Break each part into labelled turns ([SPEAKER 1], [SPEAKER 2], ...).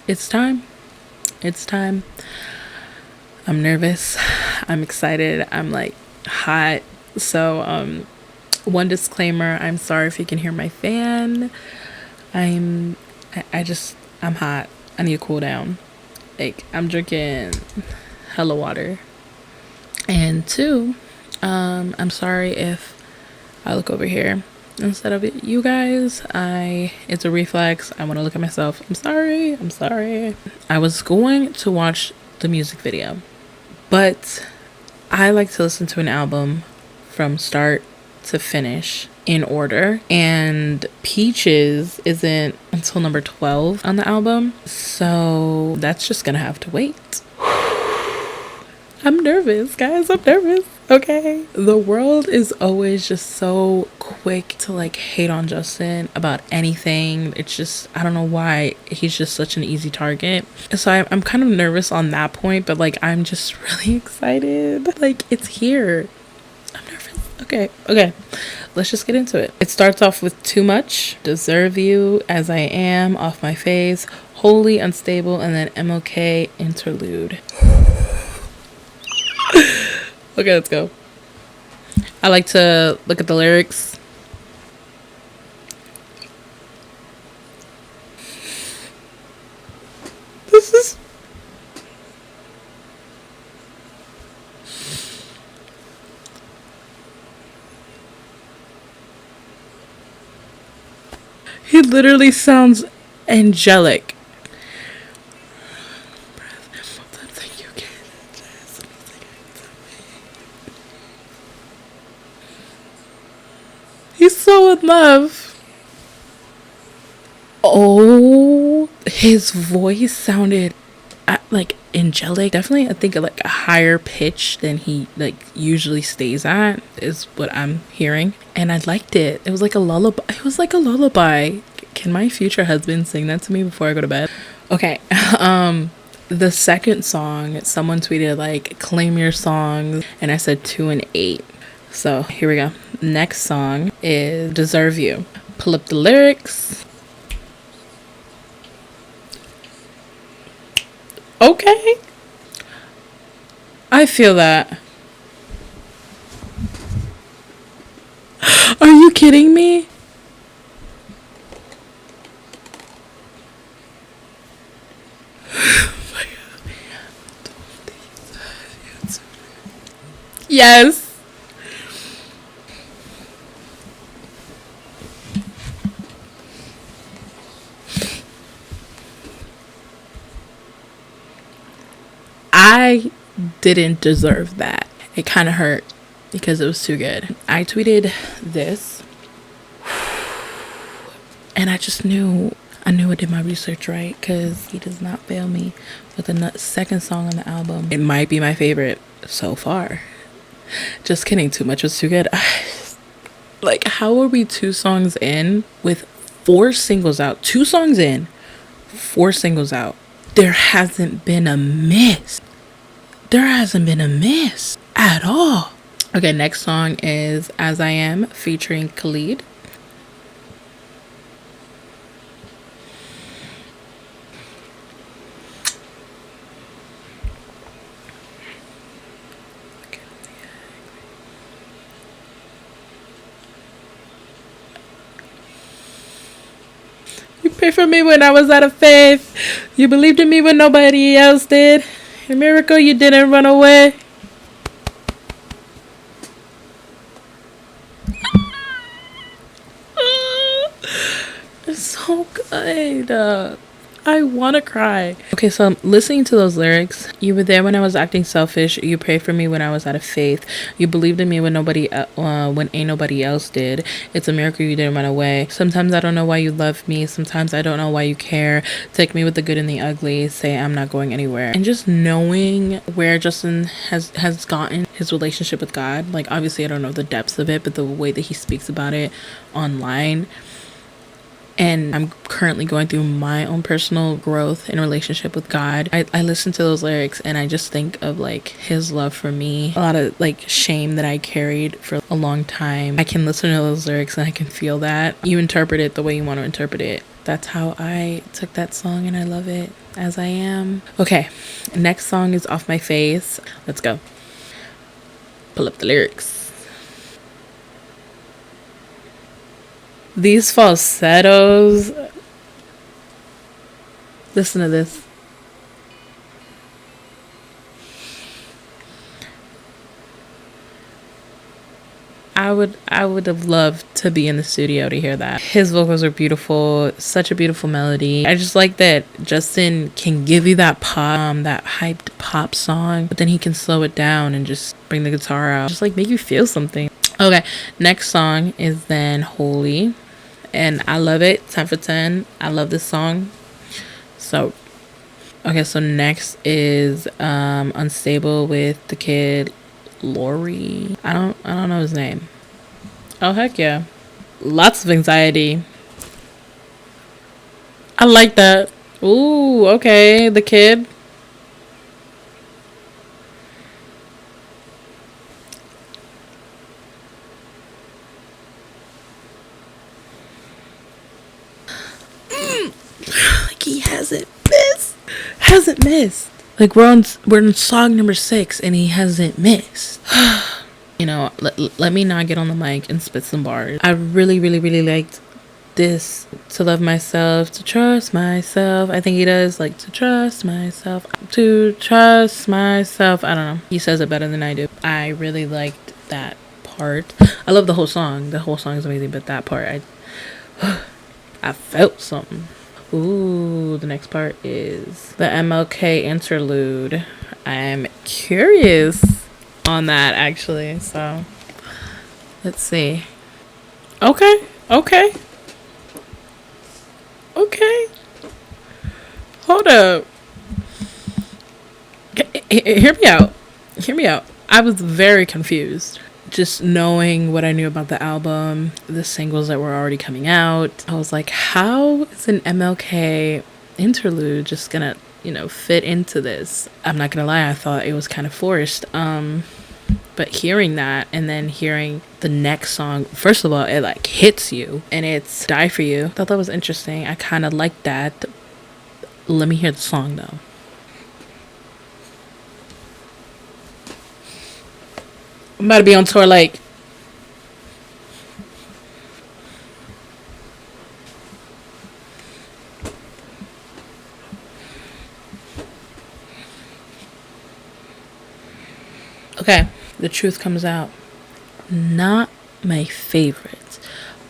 [SPEAKER 1] it's time. It's time. I'm nervous. I'm excited. I'm like hot. So, one disclaimer, I'm sorry if you can hear my fan. I'm I'm hot. I need to cool down. Like, I'm drinking hella water. And two, I'm sorry if I look over here instead of you guys. It's a reflex. I want to look at myself. I'm sorry. I was going to watch the music video, but I like to listen to an album from start to finish in order, and Peaches isn't until number 12 on the album, so that's just gonna have to wait. I'm nervous, guys. I'm nervous. Okay. The world is always just so quick to like hate on Justin about anything. It's just, I don't know why. He's just such an easy target. So I'm kind of nervous on that point, but like, I'm just really excited. Like, it's here. I'm nervous. Okay. Let's just get into it. It starts off with Too Much, Deserve You, As I Am, Off My Face, Wholly Unstable, and then Mlk Interlude. Okay, let's go. I like to look at the lyrics. This is... He literally sounds angelic. He's so in love. Oh, his voice sounded like angelic. Definitely, I think like a higher pitch than he like usually stays at is what I'm hearing, and I liked it. It was like a lullaby. Can my future husband sing that to me before I go to bed? Okay. The second song, someone tweeted like claim your songs, and I said 2 and 8. So here we go. Next song is Deserve You. Pull up the lyrics. Okay. I feel that. Are you kidding me? Yes. I didn't deserve that. It kind of hurt because it was too good. I tweeted this, and I just knew I did my research right, because he does not fail me with the second song on the album. It might be my favorite so far. Just kidding. Too Much was too good. Like, how are we 2 songs in with 4 singles out? 2 songs in, 4 singles out. There hasn't been a miss. There hasn't been a miss at all. Okay, next song is As I Am featuring Khalid. You prayed for me when I was out of faith. You believed in me when nobody else did. A miracle you didn't run away. It's so good. I want to cry. Okay, so I'm listening to those lyrics. You were there when I was acting selfish. You prayed for me when I was out of faith. You believed in me when when ain't nobody else did. It's a miracle you didn't run away. Sometimes I don't know why you love me. Sometimes I don't know why you care. Take me with the good and the ugly. Say I'm not going anywhere. And just knowing where Justin has gotten his relationship with God. Like, obviously I don't know the depths of it, but the way that he speaks about it online, And I'm currently going through my own personal growth in relationship with God. I listen to those lyrics and I just think of like his love for me, a lot of like shame that I carried for a long time. I can listen to those lyrics and I can feel that. You interpret it the way you want to interpret it. That's how I took that song, and I love it as I am. Okay, next song is Off My Face. Let's go. Pull up the lyrics. These falsettos. Listen to this. I would have loved to be in the studio to hear that. His vocals are beautiful, such a beautiful melody. I just like that Justin can give you that pop, that hyped pop song, but then he can slow it down and just bring the guitar out, just like make you feel something. Okay, next song is then Holy, and I love it. 10 for 10. I love this song. So okay, so next is Unstable with the kid Lori. I don't know his name. Oh heck yeah. Lots of anxiety. I like that. Ooh, okay. The kid. Like he hasn't missed. Like we're in song number 6 and he hasn't missed. You know, let me not get on the mic and spit some bars. I really, really, really liked this. To love myself, to trust myself. I think he does, like, to trust myself. I don't know. He says it better than I do. I really liked that part. I love the whole song. The whole song is amazing, but that part, I felt something. Ooh, the next part is the Mlk Interlude. I'm curious on that, actually, so let's see. Okay. Hold up. Hear me out. I was very confused. Just knowing what I knew about the album, the singles that were already coming out, I was like, how is an Mlk interlude just gonna, fit into this? I'm not gonna lie, I thought it was kind of forced. But hearing that and then hearing the next song, first of all, it like hits you and it's Die For You. I thought that was interesting. I kind of liked that. Let me hear the song though. I'm about to be on tour like okay, the truth comes out. Not my favorite,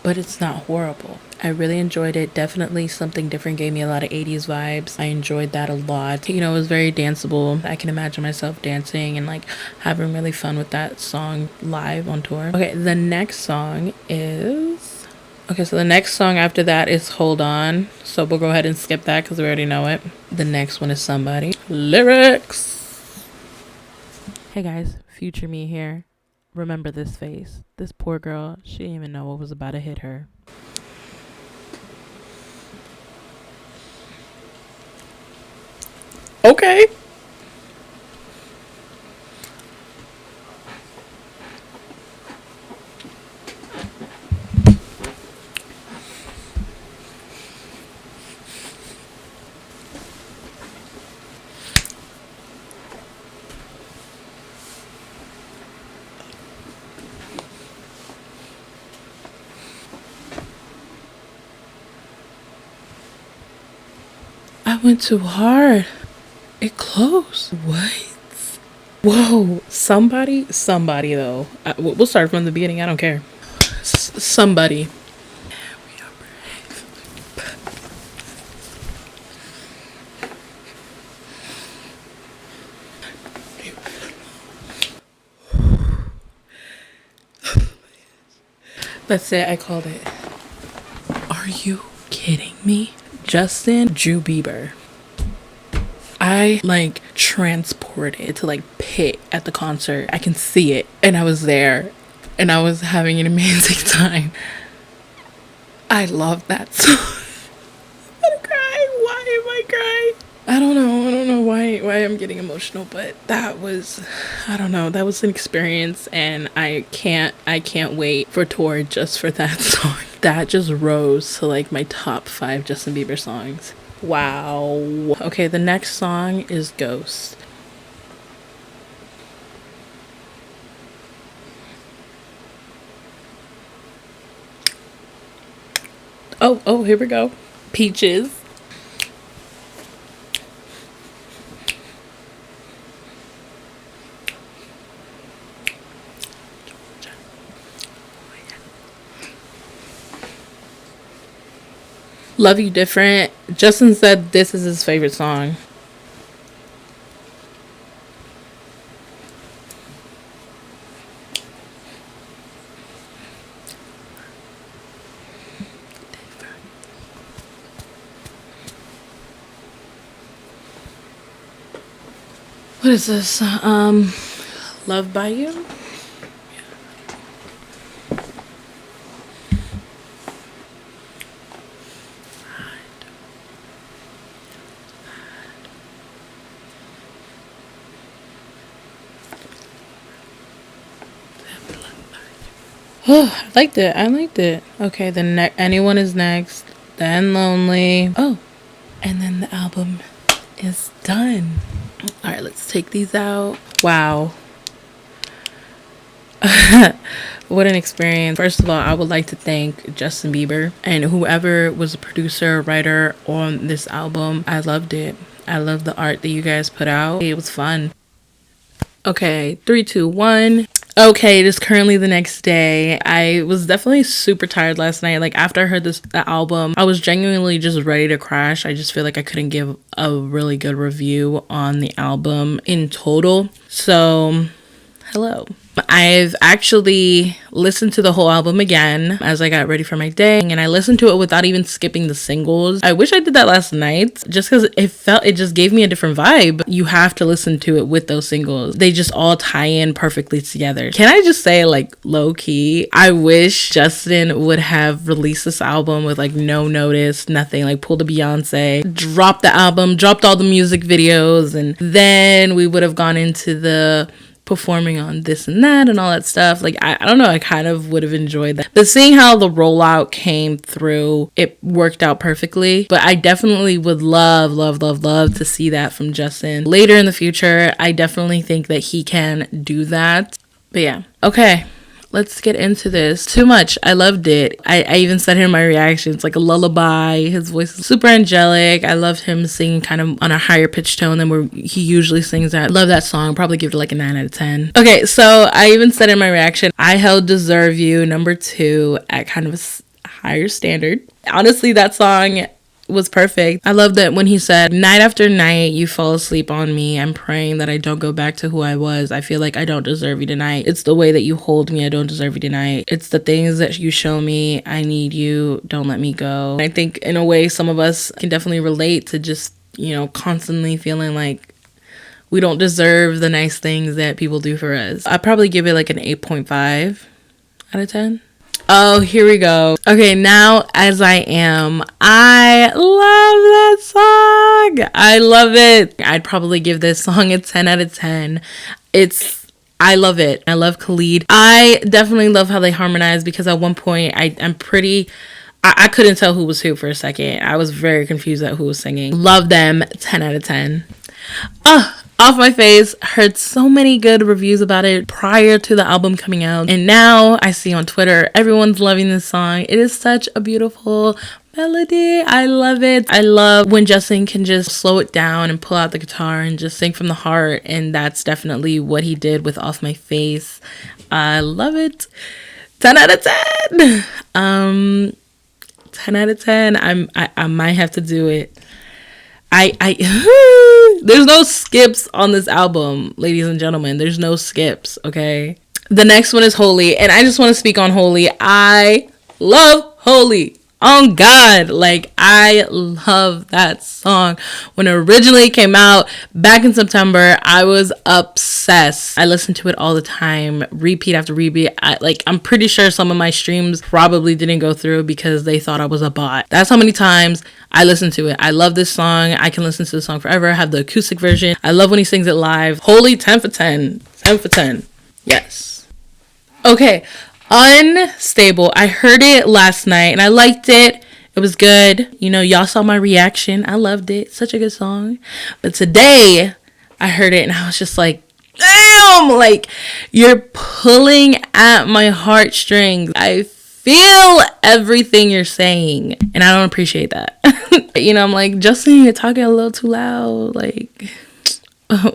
[SPEAKER 1] but it's not horrible. I really enjoyed it. Definitely something different. Gave me a lot of 80s vibes. I enjoyed that a lot. It was very danceable. I can imagine myself dancing and like having really fun with that song live on tour. Okay, the next song is... Okay, so the next song after that is Hold On. So we'll go ahead and skip that because we already know it. The next one is Somebody. Lyrics. Hey guys, future me here. Remember this face. This poor girl, she didn't even know what was about to hit her. Okay. I went too hard. It closed. What? Whoa. Somebody though. We'll start from the beginning. I don't care. Somebody. That's it. I called it. Are you kidding me? Justin Drew Bieber. I like transported to like pit at the concert. I can see it. And I was there. And I was having an amazing time. I love that song. I don't know why I'm getting emotional, but that was, I don't know, that was an experience, and I can't wait for tour just for that song. That just rose to like my top 5 Justin Bieber songs. Wow. Okay, the next song is Ghost. Oh, here we go. Peaches. Love You Different. Justin said this is his favorite song. What is this? Love by You? Oh, I liked it. I liked it. Okay, the Anyone is next. Then Lonely. Oh, and then the album is done. All right, let's take these out. Wow. What an experience. First of all, I would like to thank Justin Bieber and whoever was a producer, writer on this album. I loved it. I love the art that you guys put out. It was fun. Okay, 3, 2, 1. Okay, it is currently the next day. I was definitely super tired last night. Like, after I heard the album, I was genuinely just ready to crash. I just feel like I couldn't give a really good review on the album in total. So, hello. I've actually listened to the whole album again as I got ready for my day, and I listened to it without even skipping the singles. I wish I did that last night just because it just gave me a different vibe. You have to listen to it with those singles. They just all tie in perfectly together. Can I just say, like, low key, I wish Justin would have released this album with like no notice, nothing, like pulled a Beyonce, dropped the album, dropped all the music videos, and then we would have gone into the performing on this and that and all that stuff. Like, I don't know, I kind of would have enjoyed that. But seeing how the rollout came through, it worked out perfectly. But I definitely would love to see that from Justin later in the future. I definitely think that he can do that. But yeah, okay, let's get into this. Too much. I loved it. I even said in my reactions, like a lullaby. His voice is super angelic. I loved him singing kind of on a higher pitched tone than where he usually sings at. Love that song. Probably give it like a 9 out of 10. Okay, so I even said in my reaction, I held Deserve You #2 at kind of a higher standard. Honestly, that song was perfect. I love that when he said, night after night you fall asleep on me, I'm praying that I don't go back to who I was. I feel like I don't deserve you tonight. It's the way that you hold me, I don't deserve you tonight. It's the things that you show me, I need you, don't let me go. I think in a way some of us can definitely relate to just, you know, constantly feeling like we don't deserve the nice things that people do for us. I'd probably give it like an 8.5 out of 10. Oh, here we go. Okay, Now As I Am. I love that song. I love it. I'd probably give this song a 10 out of 10. I love it. I love Khalid. I definitely love how they harmonize, because at one point I couldn't tell who was who for a second. I was very confused at who was singing. Love them. 10 out of 10. Off My Face. Heard so many good reviews about it prior to the album coming out, and now I see on Twitter everyone's loving this song. It is such a beautiful melody. I love it. I love when Justin can just slow it down and pull out the guitar and just sing from the heart, and that's definitely what he did with Off My Face. I love it. 10 out of 10. 10 out of 10. I might have to do it. There's no skips on this album, ladies and gentlemen. There's no skips, okay? The next one is Holy, and I just want to speak on Holy. I love Holy. Oh God, like, I love that song. When it originally came out back in September, I was obsessed. I listened to it all the time, repeat after repeat. I'm pretty sure some of my streams probably didn't go through because they thought I was a bot. That's how many times I listen to it. I love this song. I can listen to the song forever. I have the acoustic version. I love when he sings it live. Holy 10 for 10. 10 for 10. Yes. Okay. Unstable. I heard it last night and I liked it. It was good. You know, y'all saw my reaction. I loved it. Such a good song. But today I heard it and I was just like, damn, like you're pulling at my heartstrings. I feel everything you're saying and I don't appreciate that. You know, I'm like, Justin, you're talking a little too loud. Like,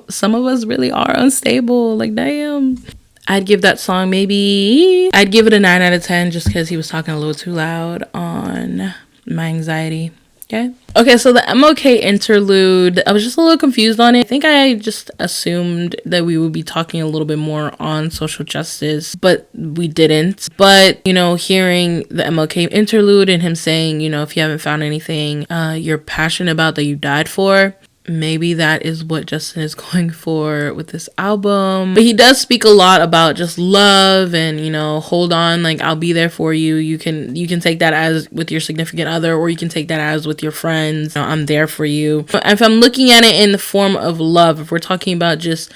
[SPEAKER 1] some of us really are unstable. Like, damn. I'd give that song I'd give it a 9 out of 10 just because he was talking a little too loud on my anxiety. Okay, so the Mlk Interlude, I was just a little confused on it. I think I just assumed that we would be talking a little bit more on social justice, but we didn't. But, you know, hearing the Mlk Interlude and him saying, you know, if you haven't found anything you're passionate about that you died for, maybe that is what Justin is going for with this album. But he does speak a lot about just love and, you know, hold on, like I'll be there for you. You can take that as with your significant other, or you can take that as with your friends. You know, I'm there for you. But if I'm looking at it in the form of love, if we're talking about just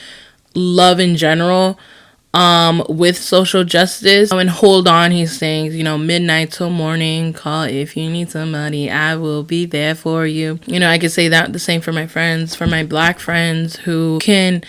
[SPEAKER 1] love in general, with social justice, and hold on, he sings, you know, midnight till morning, call if you need somebody, I will be there for you. You know, I could say that the same for my friends, for my Black friends who can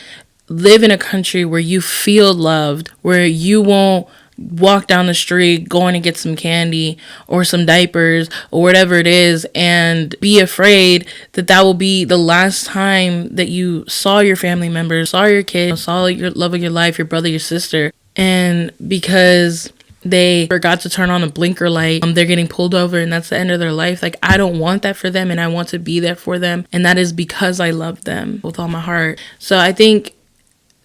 [SPEAKER 1] live in a country where you feel loved, where you won't walk down the street going to get some candy or some diapers or whatever it is and be afraid that that will be the last time that you saw your family members, saw your kid, saw your love of your life, your brother, your sister. And because they forgot to turn on a blinker light, they're getting pulled over and that's the end of their life. Like, I don't want that for them and I want to be there for them. And that is because I love them with all my heart. So I think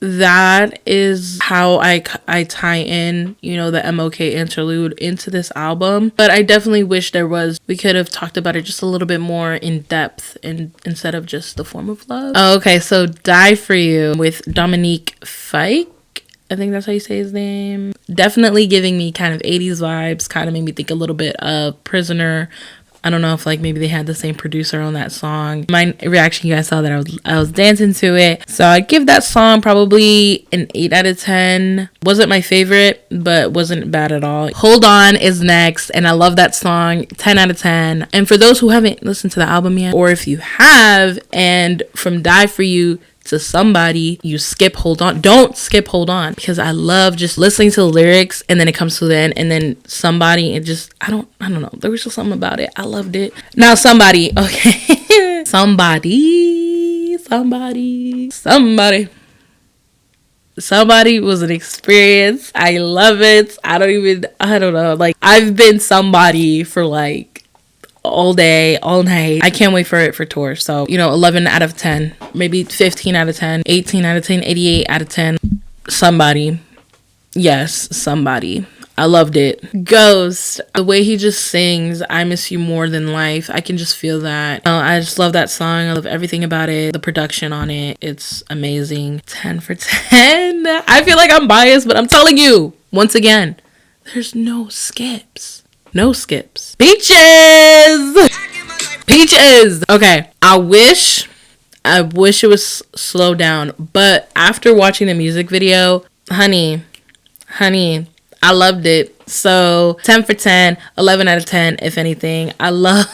[SPEAKER 1] that is how I tie in, you know, the Mlk Interlude into this album. But I definitely wish we could have talked about it just a little bit more in depth instead of just the form of love. Okay, so Die For You with Dominique Fike. I think that's how you say his name. Definitely giving me kind of 80s vibes. Kind of made me think a little bit of Prisoner. I don't know if like maybe they had the same producer on that song. My reaction, you guys saw that I was dancing to it. So I'd give that song probably an 8 out of 10. Wasn't my favorite, but wasn't bad at all. Hold On is next, and I love that song. 10 out of 10. And for those who haven't listened to the album yet, or if you have, and from Die For You to Somebody, you skip Hold On. Don't skip Hold On, because I love just listening to the lyrics and then it comes to the end and then Somebody, and just I don't know, there was just something about it. I loved it. Now Somebody, okay. Somebody was an experience. I love it. I don't know, like I've been somebody for like all day, all night. I can't wait for it for tour. So, you know, 11 out of 10, maybe 15 out of 10, 18 out of 10, 88 out of 10. Somebody. Yes, Somebody. I loved it. Ghost. The way he just sings, I miss you more than life. I can just feel that. I just love that song. I love everything about it. The production on it. It's amazing. 10 for 10. I feel like I'm biased, but I'm telling you, once again, there's no skips. No skips. Peaches! Okay, I wish it was slowed down, but after watching the music video, honey, I loved it. So 10 for 10, 11 out of 10, if anything. I love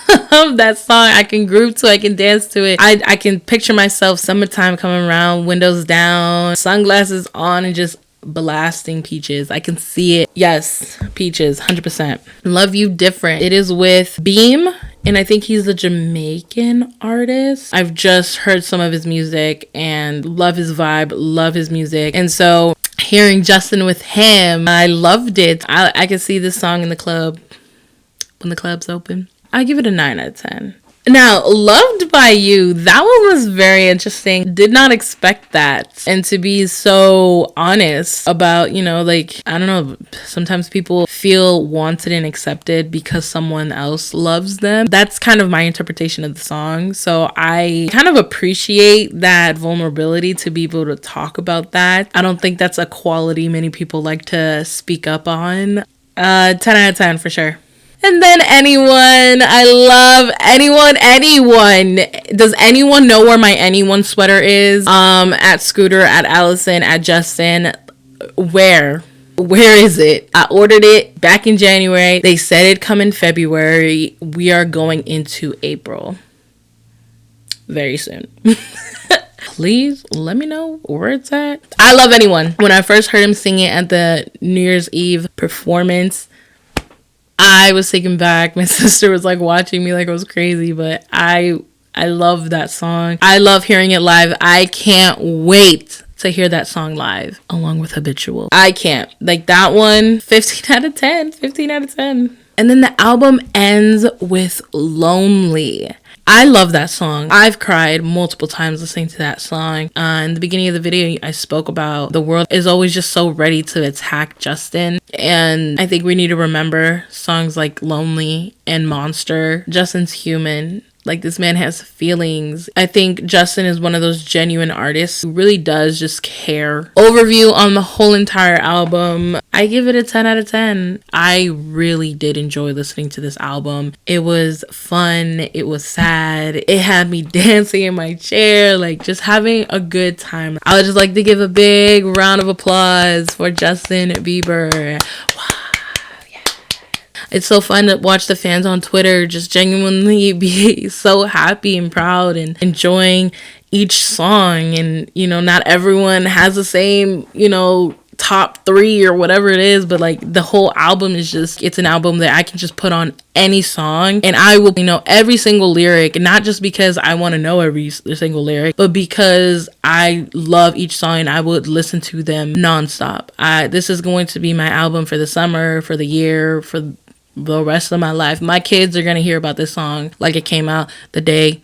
[SPEAKER 1] that song. I can groove to it. I can dance to it. I can picture myself summertime coming around, windows down, sunglasses on, and just blasting Peaches. I can see it. Yes, Peaches, 100%. Love You Different. It is with Beam, and I think he's a Jamaican artist. I've just heard some of his music and love his vibe, love his music. And so hearing Justin with him, I loved it. I can see this song in the club when the club's open. I give it a 9 out of 10. Now, Loved by You, that one was very interesting. Did not expect that. And to be so honest about, you know, like, I don't know, sometimes people feel wanted and accepted because someone else loves them. That's kind of my interpretation of the song. So I kind of appreciate that vulnerability to be able to talk about that. I don't think that's a quality many people like to speak up on. 10 out of 10 for sure. And then anyone, I love anyone. Does anyone know where my anyone sweater is? At Scooter, at Allison, at Justin. Where is it? I ordered it back in January. They said it'd come in February. We are going into April very soon. Please let me know where it's at. I love anyone. When I first heard him sing it at the New Year's Eve performance, I was taken back. My sister was like watching me like I was crazy, but I love that song. I love hearing it live. I can't wait to hear that song live along with Habitual. I can't. Like that one, 15 out of 10. 15 out of 10. And then the album ends with Lonely. I love that song. I've cried multiple times listening to that song. In the beginning of the video, I spoke about the world is always just so ready to attack Justin. And I think we need to remember songs like Lonely and Monster. Justin's human. Like, this man has feelings. I think Justin is one of those genuine artists who really does just care. Overview on the whole entire album, I give it a 10 out of 10. I really did enjoy listening to this album. It was fun. It was sad. It had me dancing in my chair, like just having a good time. I would just like to give a big round of applause for Justin Bieber. Wow. It's so fun to watch the fans on Twitter just genuinely be so happy and proud and enjoying each song. And, you know, not everyone has the same, you know, top 3 or whatever it is, but like the whole album is just, it's an album that I can just put on any song and I will, you know, every single lyric, not just because I want to know every single lyric, but because I love each song and I would listen to them nonstop. This is going to be my album for the summer, for the year, for the rest of my life. My kids are gonna hear about this song like it came out the day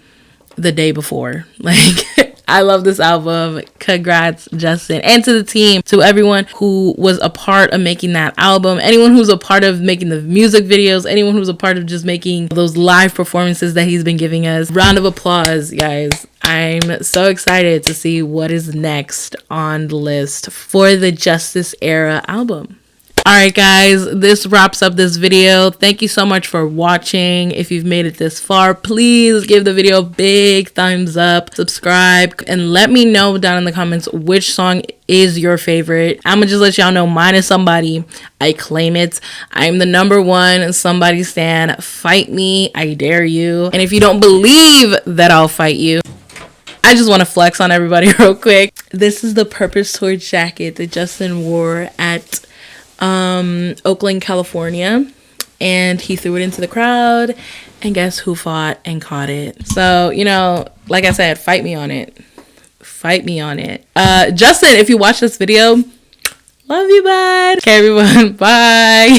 [SPEAKER 1] before. Like, I love this album. Congrats, Justin, and to the team, to everyone who was a part of making that album, anyone who's a part of making the music videos, anyone who's a part of just making those live performances that he's been giving us. Round of applause, guys. I'm so excited to see what is next on the list for the Justice Era album. Alright guys, this wraps up this video. Thank you so much for watching. If you've made it this far, please give the video a big thumbs up, subscribe, and let me know down in the comments which song is your favorite. I'm gonna just let y'all know mine is Somebody. I claim it. I'm the #1 Somebody stan. Fight me, I dare you. And if you don't believe that I'll fight you, I just want to flex on everybody real quick. This is the Purpose Tour jacket that Justin wore at Oakland, California, and he threw it into the crowd, and guess who fought and caught it? So, you know, like I said, fight me on it. Fight me on it. Justin, if you watch this video, love you, bud. Okay, everyone, bye.